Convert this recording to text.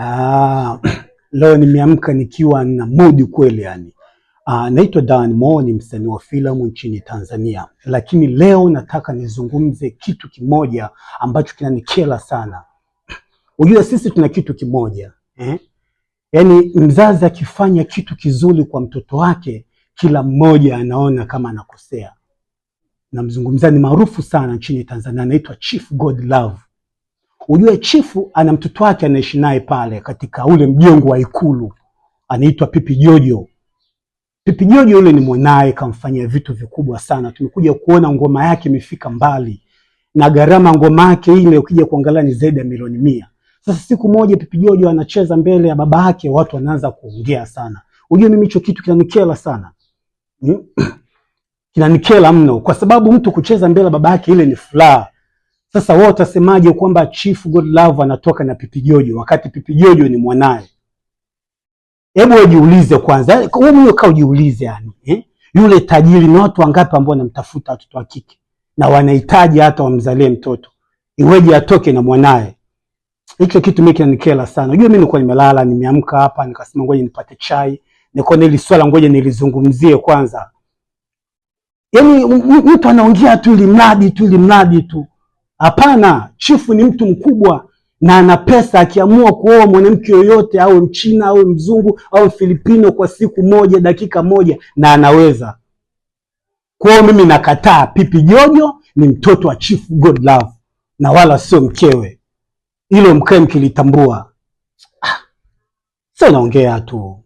Ah, leo nimeamka nikiwa na mood kweli yani. Naitwa Dan Mo, ni msanii wa filamu nchini Tanzania. Lakini leo nataka nizungumze kitu kimoja ambacho kinanikera sana. Unajua sisi tuna kitu kimoja, Yaani mzazi akifanya kitu kizuri kwa mtoto wake, kila mmoja anaona kama anakosea. Na mzungumzaji maarufu sana nchini Tanzania anaitwa Chief Godlove. Ujue Chifu ana mtoto wake anaishi naye pale katika ule mjengo wa Ikulu. Anaitwa Pipi Jojo. Pipi Jojo yule ni mwanae, kamfanyia vitu vikubwa sana. Tumekuja kuona ngoma yake imefika mbali. Na gharama ngoma yake ile ukija kuangalia ni zaidi ya milioni 100. Sasa siku moja Pipi Jojo anacheza mbele ya baba yake, watu wanaanza kuongea sana. Ujue mimi hicho kitu kinanikera sana. Kinanikera mno kwa sababu mtu kucheza mbele ya baba yake ile ni furaha. Sasa wao utasemaje kwamba Chief Godlove anatoka na Pipi Jojo wakati Pipi Jojo ni mwanae? Hebu ujiulize kwanza. Wewe mwenyewe ujiulize yani, Yule tajiri na watu wangapi ambao wanamtafuta watoto wa kike na wanahitaji hata wamzalie mtoto. Iweje atoke na mwanae? Hicho kitu mimi kinanikera sana. Unajua mimi nilikuwa nimelala, nimeamka hapa nikasema ngoja nipate chai. Nikaona ile swala ngoja nilizungumzie kwanza. Yaani mtu anaongea tu ili mradi tu. Hapana, Chifu ni mtu mkubwa na ana pesa. Akiamua kuoa mwanamke yoyote, awe Mchina au mzungu au Filipino, kwa siku moja, dakika moja, na anaweza. Kwa hiyo mimi nakataa. Pipi Jojo ni mtoto wa Chief Godlove na wala sio mkewe. Hilo mkae mkilitambua. Sio naongea tu.